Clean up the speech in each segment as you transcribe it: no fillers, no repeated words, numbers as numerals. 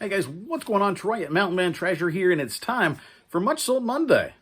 Hey guys, what's going on? Troy at Mountain Man Treasure here, and it's time for Much Sold Monday.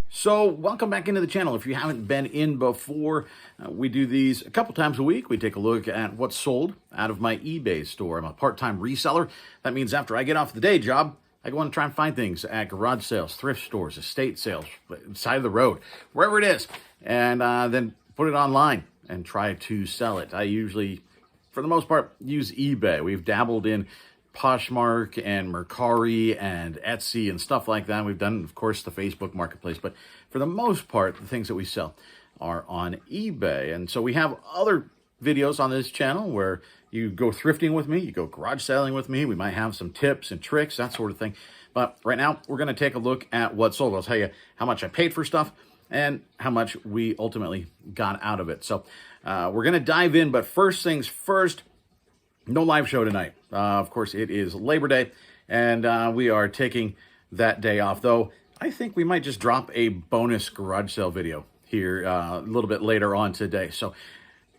So welcome back into the channel. If you haven't been in before, we do these a couple times a week. We take a look at what's sold out of my eBay store. I'm a part-time reseller. That means after I get off the day job, I go and try and find things at garage sales, thrift stores, estate sales, side of the road, wherever it is, and then put it online and try to sell it. I usually, for the most part, use eBay. We've dabbled in Poshmark and Mercari and Etsy and stuff like that. We've done, of course, the Facebook marketplace, but for the most part, the things that we sell are on eBay. And so we have other videos on this channel where you go thrifting with me, you go garage selling with me. We might have some tips and tricks, that sort of thing. But right now, we're going to take a look at what sold. I'll tell you how much I paid for stuff and how much we ultimately got out of it. So we're going to dive in, but first things first, no live show tonight. Of course, it is Labor Day, and we are taking that day off, though I think we might just drop a bonus garage sale video here a little bit later on today. So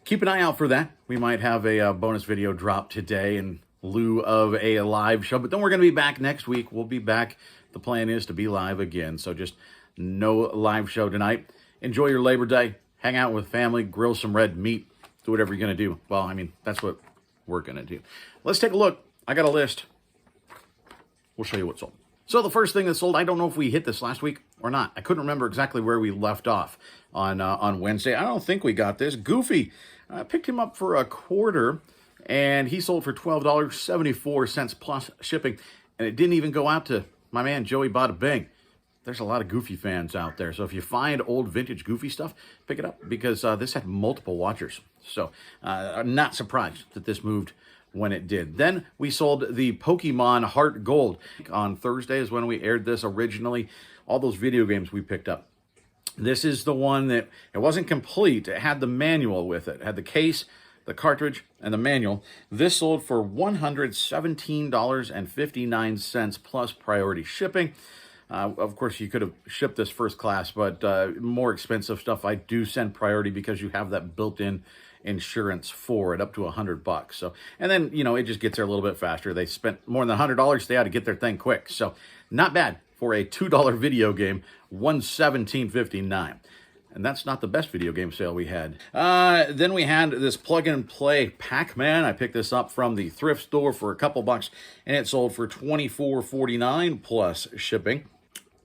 keep an eye out for that. We might have a bonus video drop today in lieu of a live show, but then we're going to be back next week. We'll be back. The plan is to be live again, so just no live show tonight. Enjoy your Labor Day. Hang out with family, grill some red meat, do whatever you're going to do. Well, I mean, that's what we're going to do. Let's take a look. I got a list. We'll show you what sold. So the first thing that sold, I don't know if we hit this last week or not. I couldn't remember exactly where we left off on Wednesday. I don't think we got this. Goofy. I picked him up for $1.25, and he sold for $12.74 plus shipping, and it didn't even go out to my man Joey Bada Bing. There's a lot of Goofy fans out there, so if you find old vintage Goofy stuff, pick it up, because this had multiple watchers. So I'm not surprised that this moved when it did. Then we sold the Pokemon Heart Gold. On Thursday is when we aired this originally. All those video games we picked up. This is the one that, it wasn't complete. It had the manual with it. It had the case, the cartridge, and the manual. This sold for $117.59 plus priority shipping. Of course, you could have shipped this first class, but more expensive stuff, I do send priority because you have that built-in insurance for it, up to $100. So, and then, you know, it just gets there a little bit faster. They spent more than $100. They had to get their thing quick. So, not bad for a $2 video game, $117.59. And that's not the best video game sale we had. Then we had this plug-and-play Pac-Man. I picked this up from the thrift store for a couple bucks, and it sold for $24.49 plus shipping.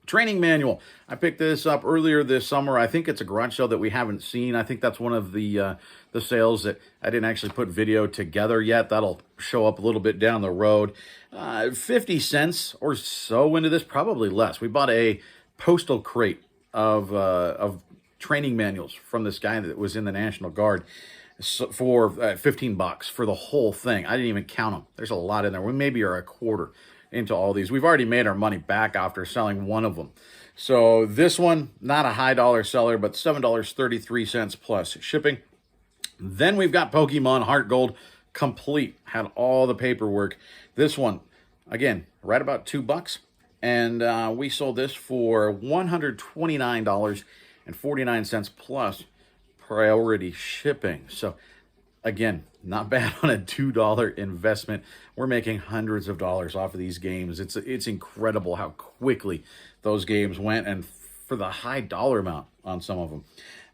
Training manual. I picked this up earlier this summer. I think it's a garage sale that we haven't seen. I think that's one of the sales that I didn't actually put video together yet. That'll show up a little bit down the road. 50 cents or so into this, probably less. We bought a postal crate of training manuals from this guy that was in the National Guard for $15 for the whole thing. I didn't even count them. There's a lot in there. We maybe are a quarter into all these. We've already made our money back after selling one of them. So this one, not a high dollar seller, but $7.33 plus shipping. Then we've got Pokemon Heart Gold complete. Had all the paperwork. This one, again, right about $2. And we sold this for $129.49 plus priority shipping. So again, not bad on a $2 investment. We're making hundreds of dollars off of these games. It's incredible how quickly those games went, and for the high dollar amount on some of them.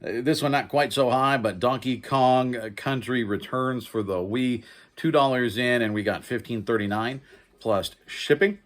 This one not quite so high, but Donkey Kong Country Returns for the Wii, $2 in, and we got $15.39 plus shipping.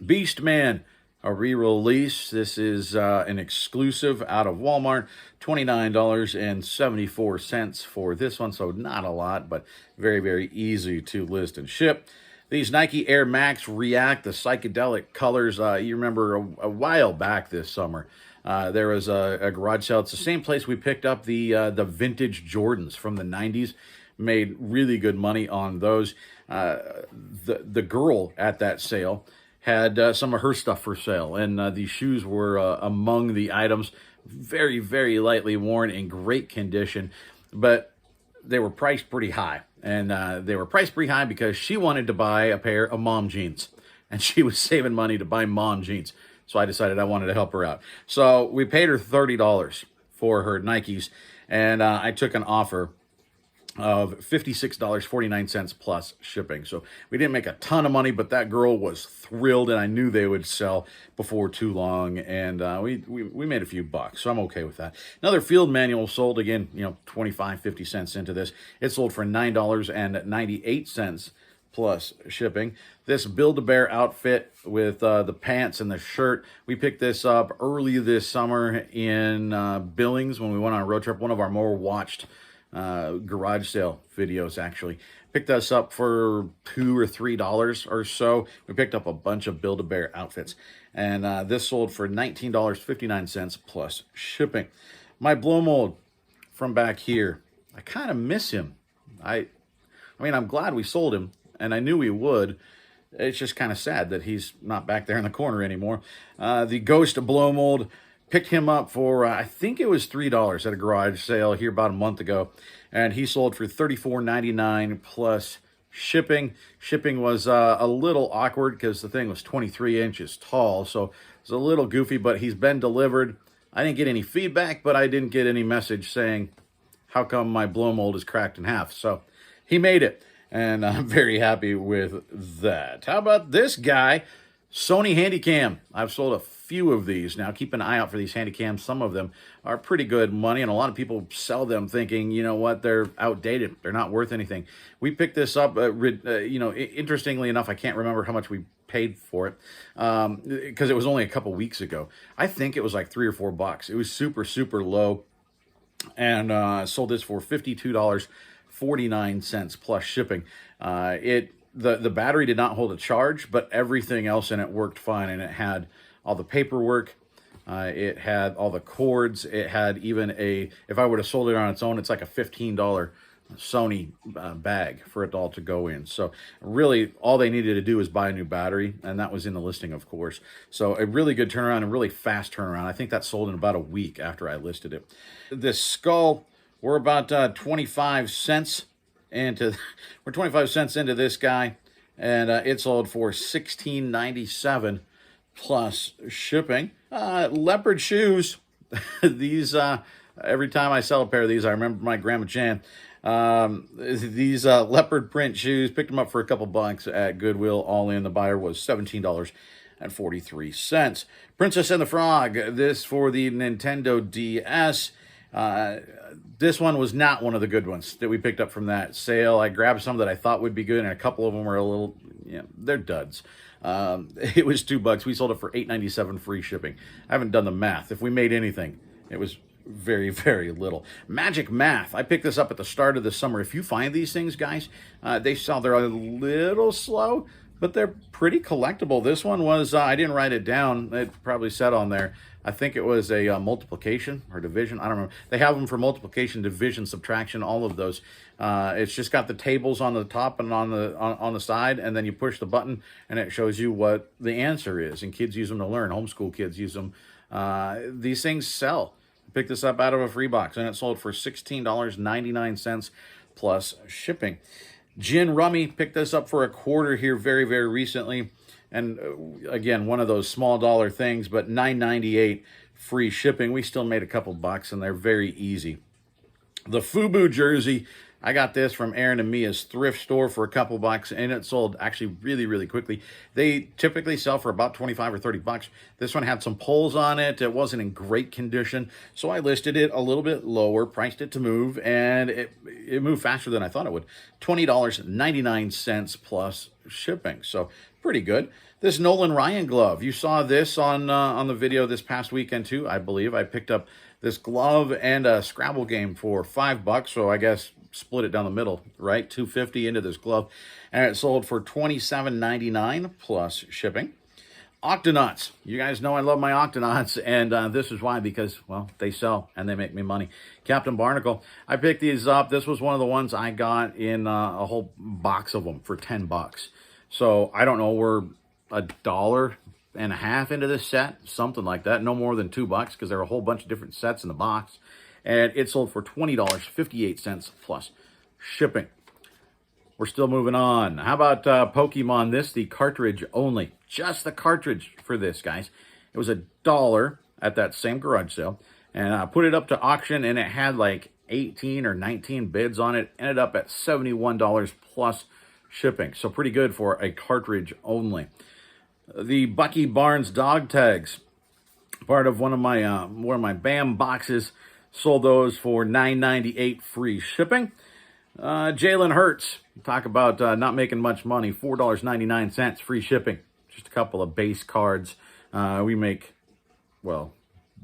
Beast Man, a re-release. This is an exclusive out of Walmart. $29.74 for this one, so not a lot, but very, very easy to list and ship. These Nike Air Max React, the psychedelic colors. You remember a while back this summer, there was a garage sale. It's the same place we picked up the vintage Jordans from the 90s. Made really good money on those. The girl at that sale had some of her stuff for sale, and these shoes were among the items. Very, very lightly worn, in great condition, but they were priced pretty high. And they were priced pretty high because she wanted to buy a pair of mom jeans, and she was saving money to buy mom jeans. So I decided I wanted to help her out. So we paid her $30 for her Nikes, and I took an offer of $56.49 plus shipping. So we didn't make a ton of money, but that girl was thrilled, and I knew they would sell before too long, and we made a few bucks, so I'm okay with that. Another field manual sold, again, 25, 50 cents into this. It sold for $9.98 plus shipping. This Build-A-Bear outfit with the pants and the shirt, we picked this up early this summer in Billings when we went on a road trip, one of our more watched garage sale videos. Actually picked us up for $2 or $3 or so. We picked up a bunch of Build-A-Bear outfits, and this sold for $19.59 plus shipping. My blow mold from back here, I kind of miss him. I mean, I'm glad we sold him, and I knew we would. It's just kind of sad that he's not back there in the corner anymore. The Ghost blow mold, picked him up for, I think it was $3 at a garage sale here about a month ago. And he sold for $34.99 plus shipping. Shipping was a little awkward because the thing was 23 inches tall. So it's a little goofy, but he's been delivered. I didn't get any feedback, but I didn't get any message saying, how come my blow mold is cracked in half? So he made it, and I'm very happy with that. How about this guy? Sony Handycam. I've sold a few of these now. Keep an eye out for these Handycams. Some of them are pretty good money, and a lot of people sell them thinking, you know what, they're outdated. They're not worth anything. We picked this up, interestingly enough, I can't remember how much we paid for it because it was only a couple weeks ago. I think it was like $3 or $4. It was super, super low, and sold this for $52.49 plus shipping. The battery did not hold a charge, but everything else in it worked fine, and it had all the paperwork, it had all the cords, it had even if I would have sold it on its own, it's like a $15 Sony bag for it all to go in. So really, all they needed to do was buy a new battery, and that was in the listing, of course. So a really good turnaround and really fast turnaround. I think that sold in about a week after I listed it. This skull, we're about 25 cents into we're 25 cents into this guy, and it sold for $16.97 plus shipping. Leopard shoes. These every time I sell a pair of these, I remember my grandma Jan. These leopard print shoes, picked them up for a couple bucks at Goodwill. All in, the buyer was $17.43. Princess and the Frog, this for the Nintendo DS. This one was not one of the good ones that we picked up from that sale. I grabbed some that I thought would be good, and a couple of them were a little, they're duds. It was $2. We sold it for $8.97 free shipping. I haven't done the math. If we made anything, it was very, very little. Magic Math. I picked this up at the start of the summer. If you find these things, guys, they sell. They're a little slow, but they're pretty collectible. This one was, I didn't write it down. It probably said on there. I think it was a multiplication or division. I don't remember. They have them for multiplication, division, subtraction, all of those. It's just got the tables on the top and on the side, and then you push the button, and it shows you what the answer is. And kids use them to learn. Homeschool kids use them. These things sell. I picked this up out of a free box, and it sold for $16.99 plus shipping. Gin Rummy, picked this up for $0.25 here very, very recently. And again, one of those small dollar things, but $9.98 free shipping. We still made a couple bucks, and they're very easy. The FUBU jersey, I got this from Aaron and Mia's thrift store for a couple bucks, and it sold actually really, really quickly. They typically sell for about 25 or 30 bucks. This one had some poles on it. It wasn't in great condition, so I listed it a little bit lower, priced it to move, and it moved faster than I thought it would. $20.99 plus shipping, so pretty good. This Nolan Ryan glove, you saw this on the video this past weekend too, I believe. I picked up this glove and a Scrabble game for $5, so I guess split it down the middle, right? $2.50 into this glove, and it sold for $27.99 plus shipping. Octonauts. You guys know I love my Octonauts, and this is why, because, well, they sell and they make me money. Captain Barnacle. I picked these up. This was one of the ones I got in a whole box of them for $10. So I don't know, we're $1.50 into this set, something like that. No more than $2 because there are a whole bunch of different sets in the box. And it sold for $20.58 plus shipping. We're still moving on. How about Pokemon? The cartridge only. Just the cartridge for this, guys. It was $1 at that same garage sale. And I put it up to auction, and it had like 18 or 19 bids on it. Ended up at $71 plus shipping. So pretty good for a cartridge only. The Bucky Barnes dog tags, part of one of my BAM boxes. Sold those for $9.98 free shipping. Jalen Hurts, talk about not making much money, $4.99 free shipping. Just a couple of base cards. We make, well,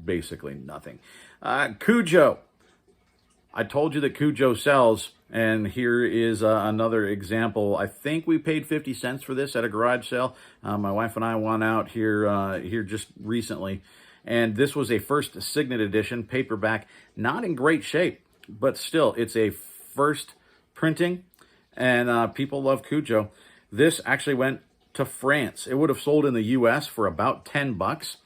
basically nothing. Cujo. I told you that Cujo sells, and here is another example. I think we paid 50 cents for this at a garage sale. My wife and I went out here just recently, and this was a first Signet edition paperback, not in great shape, but still, it's a first printing, and people love Cujo. This actually went to France. It would have sold in the U.S. for about $10.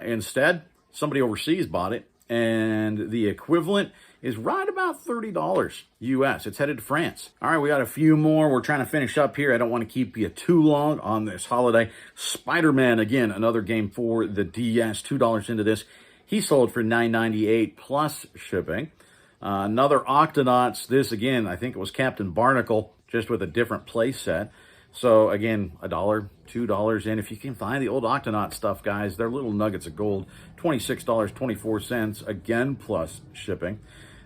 Instead, somebody overseas bought it, and the equivalent is right about $30 US. It's headed to France. All right, we got a few more. We're trying to finish up here. I don't want to keep you too long on this holiday. Spider-Man, again, another game for the DS. $2 into this. He sold for $9.98 plus shipping. Another Octonauts. This, again, I think it was Captain Barnacle, just with a different play set. So, again, $1, $2 in. If you can find the old Octonaut stuff, guys, they're little nuggets of gold. $26.24, again, plus shipping.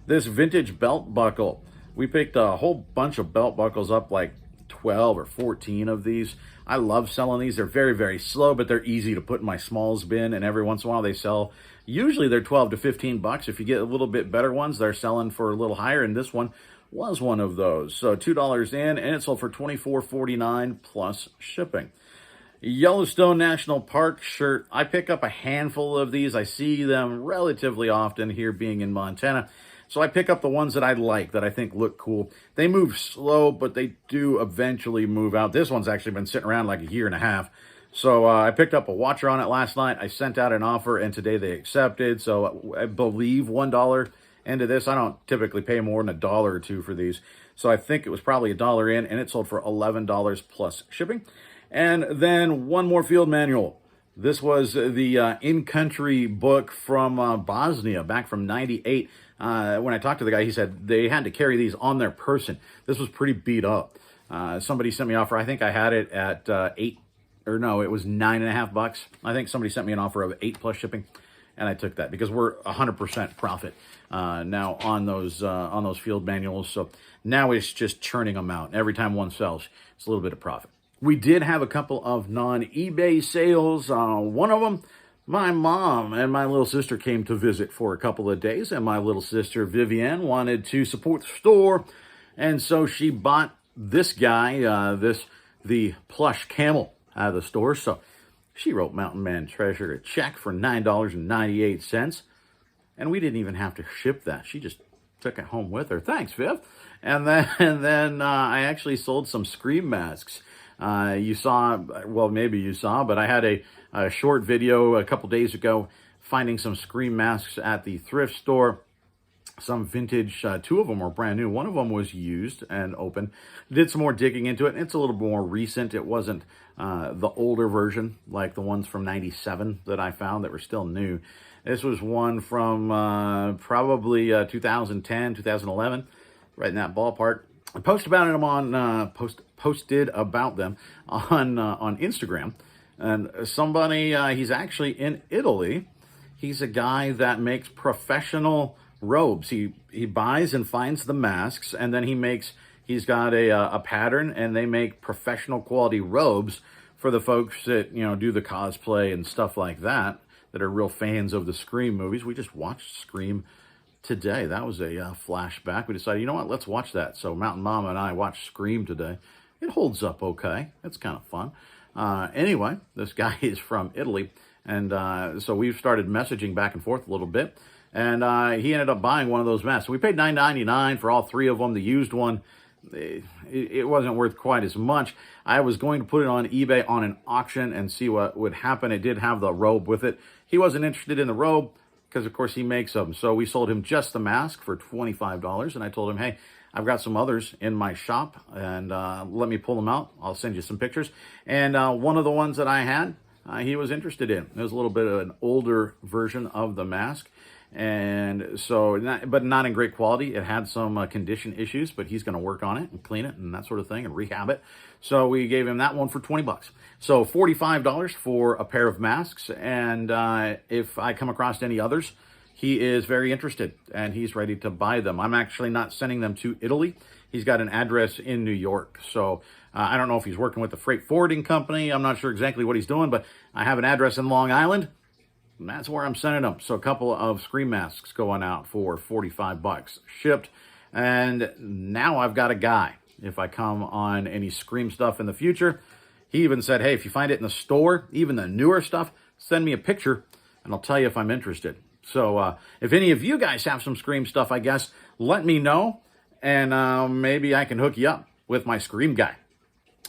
This vintage belt buckle. We picked a whole bunch of belt buckles up, like 12 or 14 of these. I love selling these. They're very, very slow, but they're easy to put in my smalls bin, and every once in a while they sell. Usually they're 12 to 15 bucks. If you get a little bit better ones, they're selling for a little higher, and this one was one of those. So $2 in, and it sold for $24.49 plus shipping. Yellowstone National Park shirt. I pick up a handful of these. I see them relatively often here being in Montana. So I pick up the ones that I like, that I think look cool. They move slow, but they do eventually move out. This one's actually been sitting around like a year and a half. So I picked up a watcher on it last night. I sent out an offer, and today they accepted. So I believe $1 into this. I don't typically pay more than $1 or $2 for these. So I think it was probably $1 in, and it sold for $11 plus shipping. And then one more field manual. This was the in-country book from Bosnia, back from '98. When I talked to the guy, he said they had to carry these on their person. This was pretty beat up. Somebody sent me an offer. I think I had it at it was $9.50. I think somebody sent me an offer of 8 plus shipping, and I took that because we're 100% profit now on those field manuals. So now it's just churning them out. Every time one sells, it's a little bit of profit. We did have a couple of non-eBay sales. One of them, my mom and my little sister came to visit for a couple of days, and my little sister, Vivienne, wanted to support the store, and so she bought this guy, the plush camel out of the store. So she wrote Mountain Man Treasure a check for $9.98, and we didn't even have to ship that. She just took it home with her. Thanks, Viv. And then I actually sold some Scream masks. You saw, well, maybe you saw, but I had a short video a couple days ago finding some Scream masks at the thrift store. Some vintage, 2 of them were brand new. One of them was used and open. Did some more digging into it. It's a little more recent. It wasn't the older version like the ones from '97 that I found that were still new. This was one from probably 2010, 2011, right in that ballpark. I posted about them on posted about them on Instagram, and somebody he's actually in Italy. He's a guy that makes professional robes. He buys and finds the masks, and then he's got a pattern, and they make professional quality robes for the folks that do the cosplay and stuff like that are real fans of the Scream movies. We just watched Scream today. That was a flashback. We decided, you know what, let's watch that. So Mountain Mama and I watched Scream today. It holds up okay. It's kind of fun. Anyway, this guy is from Italy, and so we've started messaging back and forth a little bit, and he ended up buying one of those masks. So we paid $9.99 for all 3 of them. The used one, it wasn't worth quite as much. I was going to put it on eBay on an auction and see what would happen. It did have the robe with it. He wasn't interested in the robe, because, of course, he makes them. So we sold him just the mask for $25, and I told him, hey, I've got some others in my shop, and let me pull them out. I'll send you some pictures. And one of the ones that I had, he was interested in. It was a little bit of an older version of the mask. And so, but not in great quality. It had some condition issues, but he's going to work on it and clean it and that sort of thing and rehab it. So we gave him that one for 20 bucks. So $45 for a pair of masks. And if I come across any others, he is very interested and he's ready to buy them. I'm actually not sending them to Italy. He's got an address in New York. So I don't know if he's working with a freight forwarding company. I'm not sure exactly what he's doing, but I have an address in Long Island. And that's where I'm sending them. So a couple of Scream masks going out for 45 bucks shipped. And now I've got a guy. If I come on any Scream stuff in the future, he even said, hey, if you find it in the store, even the newer stuff, send me a picture and I'll tell you if I'm interested. So if any of you guys have some Scream stuff, I guess, let me know. And maybe I can hook you up with my Scream guy.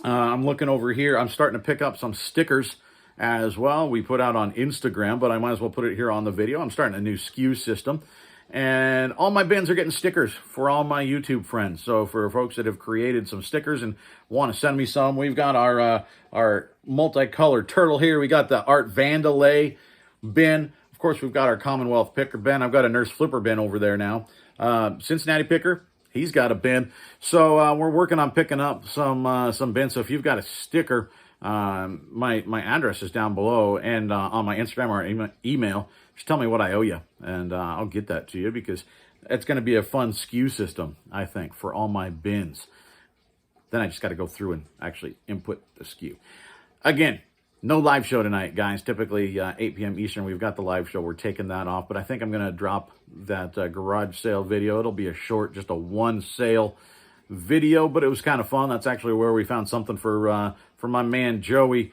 I'm looking over here. I'm starting to pick up some stickers as well. We put out on Instagram, but I might as well put it here on the video. I'm starting a new SKU system, and all my bins are getting stickers for all my YouTube friends. So for folks that have created some stickers and want to send me some, we've got our multicolored turtle here. We got the Art Vandalay bin. Of course, we've got our Commonwealth picker bin. I've got a Nurse Flipper bin over there now. Cincinnati picker, he's got a bin. So we're working on picking up some bins. So if you've got a sticker, my address is down below, and on my Instagram or email, just tell me what I owe you, and I'll get that to you, because it's going to be a fun SKU system, I think, for all my bins. Then I just got to go through and actually input the SKU. Again, no live show tonight, guys. Typically 8 p.m. Eastern, we've got the live show. We're taking that off, but I think I'm going to drop that garage sale video. It'll be a short, just a one sale video, but it was kind of fun. That's actually where we found something for my man Joey.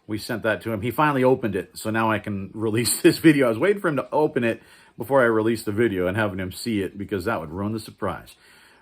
We sent that to him. He finally opened it, so now I can release this video. I was waiting for him to open it before I released the video and having him see it, because that would ruin the surprise.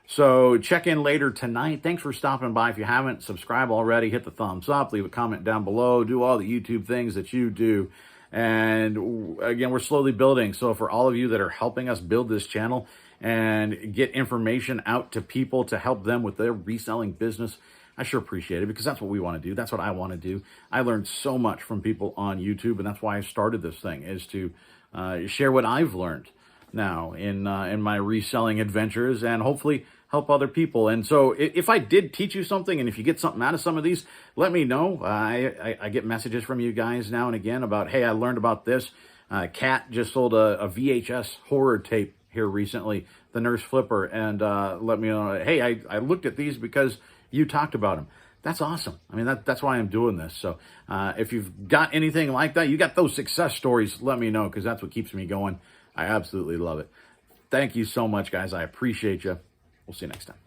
So check in later tonight. Thanks for stopping by. If you haven't, subscribe already. Hit the thumbs up. Leave a comment down below. Do all the YouTube things that you do. And again, we're slowly building. So for all of you that are helping us build this channel and get information out to people to help them with their reselling business, I sure appreciate it, because that's what we want to do. That's what I want to do. I learned so much from people on YouTube, and that's why I started this thing, is to share what I've learned now in my reselling adventures, and hopefully help other people. And so if I did teach you something, and if you get something out of some of these, let me know. I get messages from you guys now and again about, hey, I learned about this. Kat just sold a VHS horror tape here recently, the Nurse Flipper, and let me know, hey, I looked at these because you talked about them. That's awesome. I mean, that's why I'm doing this. So if you've got anything like that, you got those success stories, let me know, because that's what keeps me going. I absolutely love it. Thank you so much, guys. I appreciate you. We'll see you next time.